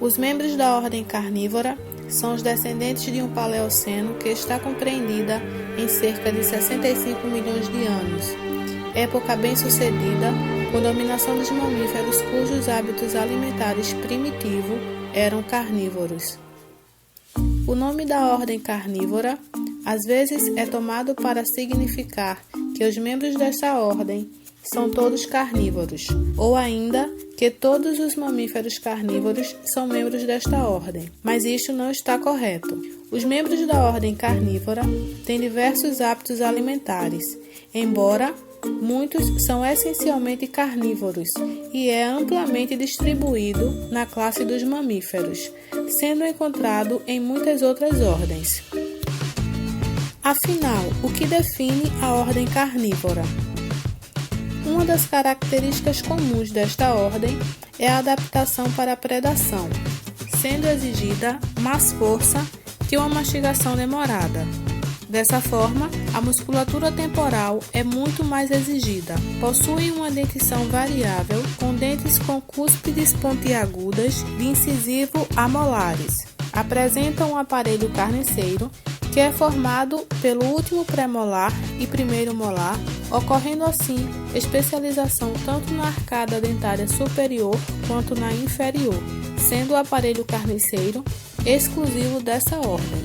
Os membros da ordem carnívora são os descendentes de um paleoceno que está compreendida em cerca de 65 milhões de anos, época bem-sucedida com dominação dos mamíferos cujos hábitos alimentares primitivos eram carnívoros. O nome da ordem carnívora às vezes é tomado para significar que os membros desta ordem são todos carnívoros, ou ainda que todos os mamíferos carnívoros são membros desta ordem, mas isto não está correto. Os membros da ordem carnívora têm diversos hábitos alimentares, embora muitos são essencialmente carnívoros e é amplamente distribuído na classe dos mamíferos, sendo encontrado em muitas outras ordens. Afinal, o que define a ordem carnívora? Uma das características comuns desta ordem é a adaptação para a predação, sendo exigida mais força que uma mastigação demorada. Dessa forma, a musculatura temporal é muito mais exigida. Possui uma dentição variável, com dentes com cúspides pontiagudas de incisivo a molares. Apresenta um aparelho carniceiro que é formado pelo último premolar e primeiro molar, ocorrendo assim especialização tanto na arcada dentária superior quanto na inferior, sendo o aparelho carniceiro exclusivo dessa ordem.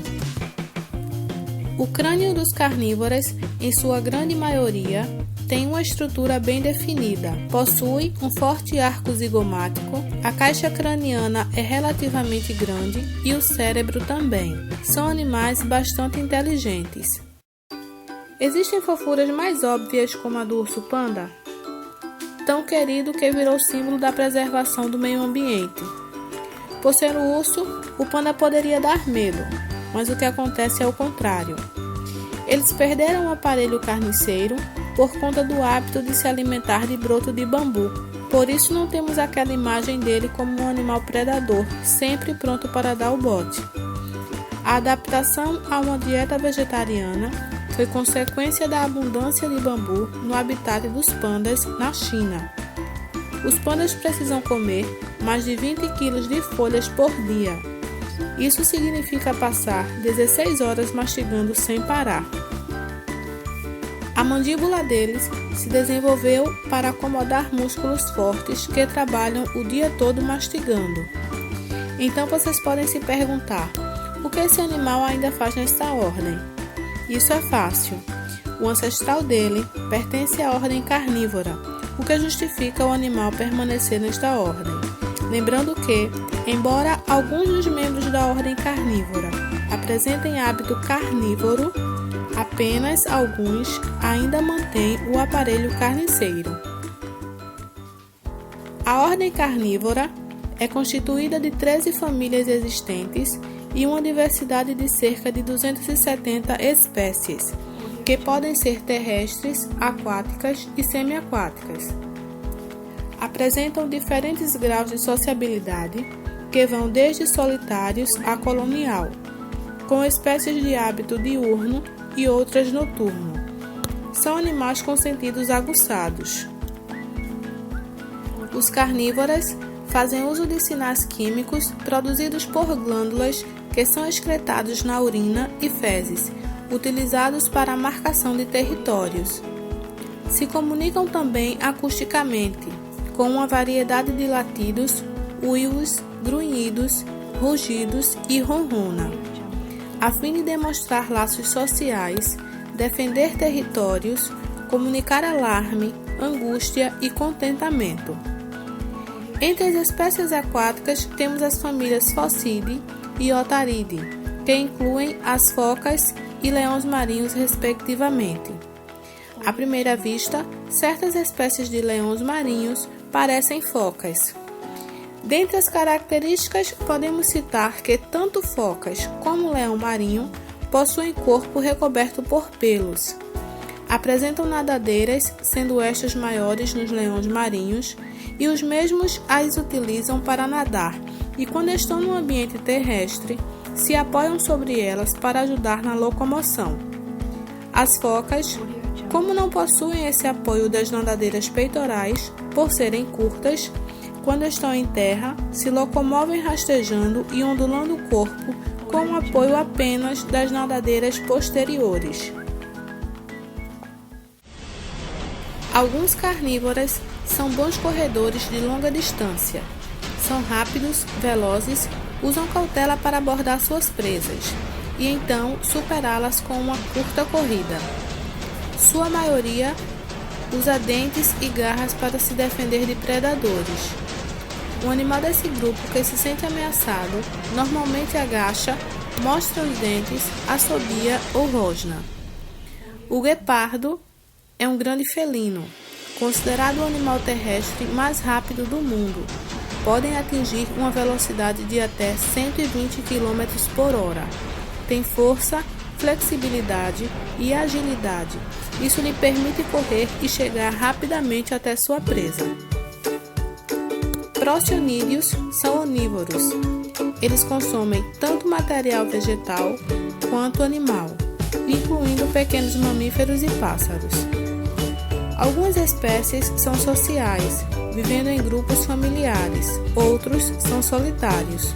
O crânio dos carnívoros, em sua grande maioria, tem uma estrutura bem definida, possui um forte arco zigomático, a caixa craniana é relativamente grande e o cérebro também. São animais bastante inteligentes. Existem fofuras mais óbvias como a do urso panda? Tão querido que virou símbolo da preservação do meio ambiente. Por ser um urso, o panda poderia dar medo, mas o que acontece é o contrário. Eles perderam o aparelho carniceiro por conta do hábito de se alimentar de broto de bambu. Por isso não temos aquela imagem dele como um animal predador, sempre pronto para dar o bote. A adaptação a uma dieta vegetariana foi consequência da abundância de bambu no habitat dos pandas na China. Os pandas precisam comer mais de 20 kg de folhas por dia. Isso significa passar 16 horas mastigando sem parar. A mandíbula deles se desenvolveu para acomodar músculos fortes que trabalham o dia todo mastigando. Então vocês podem se perguntar, o que esse animal ainda faz nesta ordem? Isso é fácil. O ancestral dele pertence à ordem carnívora, o que justifica o animal permanecer nesta ordem. Lembrando que, embora alguns dos membros da ordem carnívora apresentem hábito carnívoro, apenas alguns ainda mantêm o aparelho carniceiro. A ordem carnívora é constituída de 13 famílias existentes e uma diversidade de cerca de 270 espécies, que podem ser terrestres, aquáticas e semiaquáticas. Apresentam diferentes graus de sociabilidade, que vão desde solitários a colonial, com espécies de hábito diurno e outras noturno. São animais com sentidos aguçados. Os carnívoros fazem uso de sinais químicos produzidos por glândulas que são excretados na urina e fezes, utilizados para a marcação de territórios. Se comunicam também acusticamente, com uma variedade de latidos, uivos, grunhidos, rugidos e ronrona, a fim de demonstrar laços sociais, defender territórios, comunicar alarme, angústia e contentamento. Entre as espécies aquáticas temos as famílias Phocidae e Otaridae, que incluem as focas e leões marinhos respectivamente. À primeira vista, certas espécies de leões marinhos parecem focas. Dentre as características, podemos citar que tanto focas como leão marinho possuem corpo recoberto por pelos. Apresentam nadadeiras, sendo estas maiores nos leões marinhos, e os mesmos as utilizam para nadar, e quando estão no ambiente terrestre, se apoiam sobre elas para ajudar na locomoção. As focas, como não possuem esse apoio das nadadeiras peitorais, por serem curtas, Quando estão em terra, se locomovem rastejando e ondulando o corpo com o apoio apenas das nadadeiras posteriores. Alguns carnívoros são bons corredores de longa distância. São rápidos, velozes, usam cautela para abordar suas presas e então superá-las com uma curta corrida. Sua maioria usa dentes e garras para se defender de predadores. Um animal desse grupo que se sente ameaçado normalmente agacha, mostra os dentes, assobia ou rosna. O guepardo é um grande felino, considerado o animal terrestre mais rápido do mundo. Podem atingir uma velocidade de até 120 km por hora. Tem força, flexibilidade e agilidade. Isso lhe permite correr e chegar rapidamente até sua presa. Procionídeos são onívoros. Eles consomem tanto material vegetal quanto animal, incluindo pequenos mamíferos e pássaros. Algumas espécies são sociais, vivendo em grupos familiares, outros são solitários.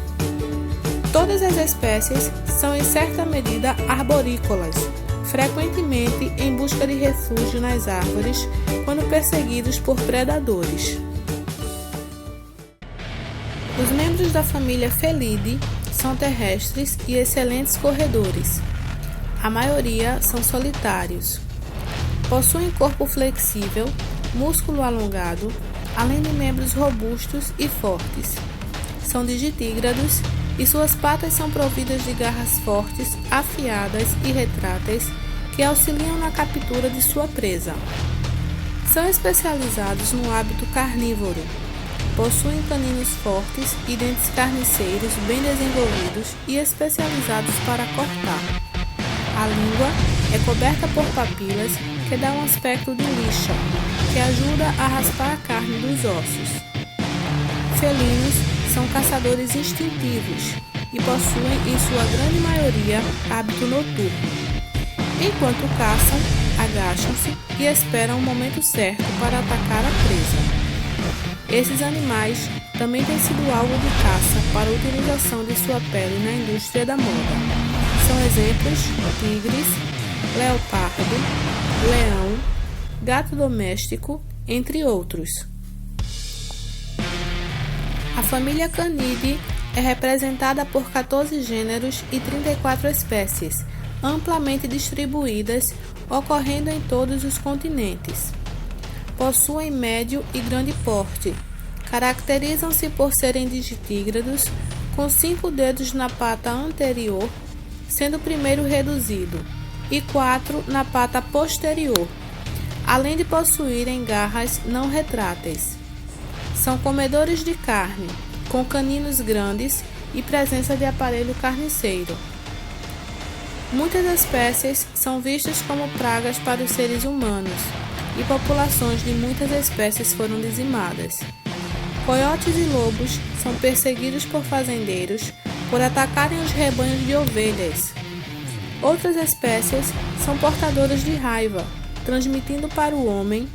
Todas as espécies são em certa medida arborícolas, frequentemente em busca de refúgio nas árvores quando perseguidos por predadores. Os membros da família Felidae são terrestres e excelentes corredores. A maioria são solitários. Possuem corpo flexível, músculo alongado, além de membros robustos e fortes. São digitígrados e suas patas são providas de garras fortes, afiadas e retráteis que auxiliam na captura de sua presa. São especializados no hábito carnívoro. Possuem caninos fortes e dentes carniceiros bem desenvolvidos e especializados para cortar. A língua é coberta por papilas que dá um aspecto de lixa, que ajuda a raspar a carne dos ossos. Felinos são caçadores instintivos e possuem, em sua grande maioria, hábito noturno. Enquanto caçam, agacham-se e esperam o momento certo para atacar a presa. Esses animais também têm sido alvo de caça para a utilização de sua pele na indústria da moda. São exemplos tigres, leopardo, leão, gato doméstico, entre outros. A família Canidae é representada por 14 gêneros e 34 espécies, amplamente distribuídas, ocorrendo em todos os continentes. Possuem médio e grande porte. Caracterizam-se por serem digitígrados, com 5 dedos na pata anterior, sendo o primeiro reduzido, e 4 na pata posterior, além de possuírem garras não retráteis. São comedores de carne, com caninos grandes e presença de aparelho carniceiro. Muitas espécies são vistas como pragas para os seres humanos, e populações de muitas espécies foram dizimadas. Coiotes e lobos são perseguidos por fazendeiros por atacarem os rebanhos de ovelhas. Outras espécies são portadoras de raiva, transmitindo para o homem.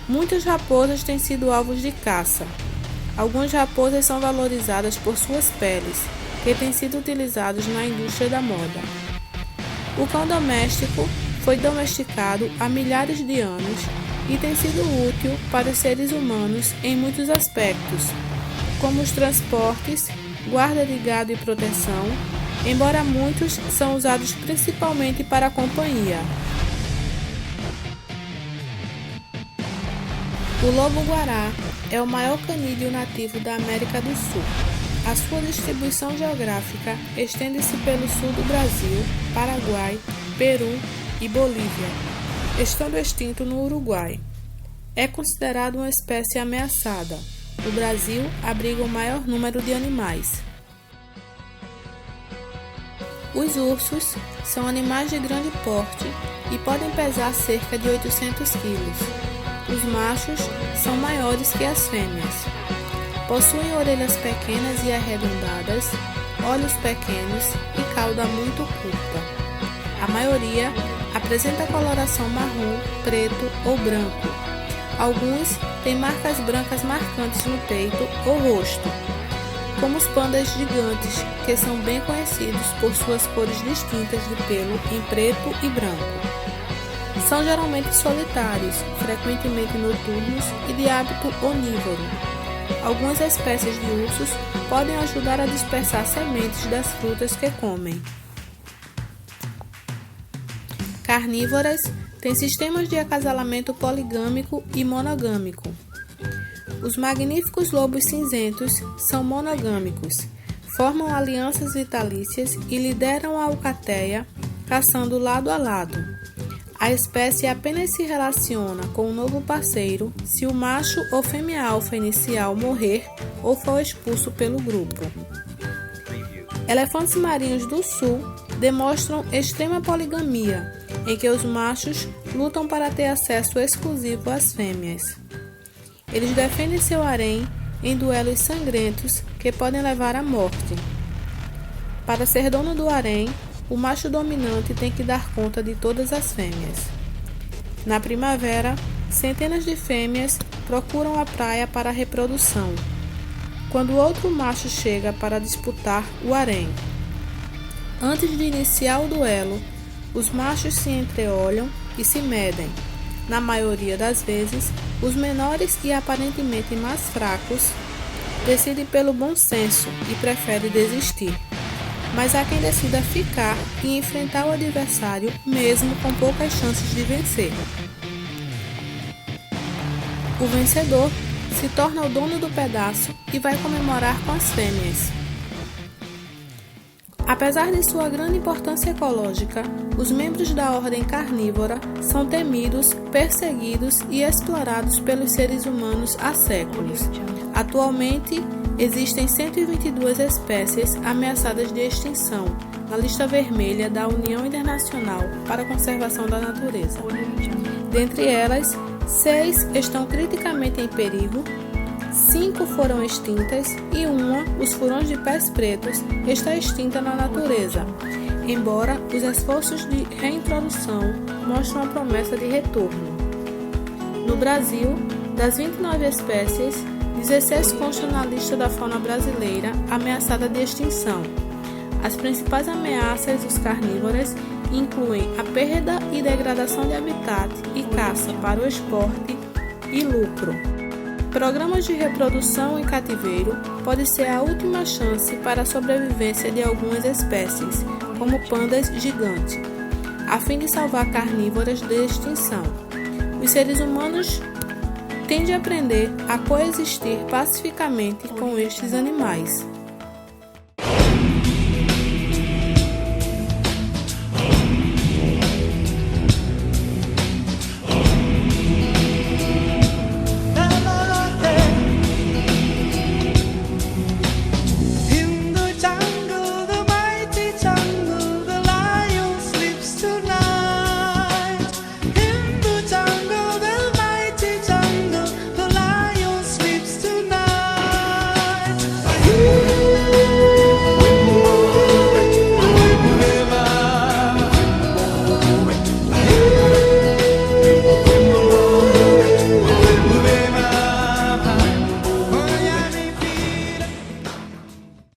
Muitas raposas têm sido alvos de caça. Algumas raposas são valorizadas por suas peles, que têm sido utilizados na indústria da moda. O cão doméstico foi domesticado há milhares de anos e tem sido útil para os seres humanos em muitos aspectos, como os transportes, guarda de gado e proteção, embora muitos são usados principalmente para a companhia. O lobo-guará é o maior canídeo nativo da América do Sul. A sua distribuição geográfica estende-se pelo sul do Brasil, Paraguai, Peru e Bolívia, estando extinto no Uruguai. É considerado uma espécie ameaçada. O Brasil abriga o maior número de animais. Os ursos são animais de grande porte e podem pesar cerca de 800 kg. Os machos são maiores que as fêmeas. Possuem orelhas pequenas e arredondadas, olhos pequenos e cauda muito curta. A maioria apresenta coloração marrom, preto ou branco. Alguns têm marcas brancas marcantes no peito ou rosto, como os pandas gigantes, que são bem conhecidos por suas cores distintas de pelo em preto e branco. São geralmente solitários, frequentemente noturnos e de hábito onívoro. Algumas espécies de ursos podem ajudar a dispersar sementes das frutas que comem. Carnívoras têm sistemas de acasalamento poligâmico e monogâmico. Os magníficos lobos cinzentos são monogâmicos, formam alianças vitalícias e lideram a alcateia, caçando lado a lado. A espécie apenas se relaciona com um novo parceiro se o macho ou fêmea alfa inicial morrer ou for expulso pelo grupo. Elefantes marinhos do sul demonstram extrema poligamia, em que os machos lutam para ter acesso exclusivo às fêmeas. Eles defendem seu harém em duelos sangrentos que podem levar à morte. Para ser dono do harém, o macho dominante tem que dar conta de todas as fêmeas. Na primavera, centenas de fêmeas procuram a praia para a reprodução, quando outro macho chega para disputar o harém. Antes de iniciar o duelo, os machos se entreolham e se medem. Na maioria das vezes, os menores e aparentemente mais fracos decidem pelo bom senso e preferem desistir. Mas há quem decida ficar e enfrentar o adversário mesmo com poucas chances de vencer. O vencedor se torna o dono do pedaço e vai comemorar com as fêmeas. Apesar de sua grande importância ecológica, os membros da ordem carnívora são temidos, perseguidos e explorados pelos seres humanos há séculos. Atualmente, existem 122 espécies ameaçadas de extinção na lista vermelha da União Internacional para a Conservação da Natureza. Dentre elas, 6 estão criticamente em perigo, 5 foram extintas e uma, os furões de pés pretos, está extinta na natureza, embora os esforços de reintrodução mostram a promessa de retorno. No Brasil, das 29 espécies, 16 constam na lista da fauna brasileira ameaçada de extinção. As principais ameaças dos carnívoros incluem a perda e degradação de habitat e caça para o esporte e lucro. Programas de reprodução em cativeiro podem ser a última chance para a sobrevivência de algumas espécies, como pandas gigantes, a fim de salvar carnívoras de extinção. Os seres humanos tendem a aprender a coexistir pacificamente com estes animais.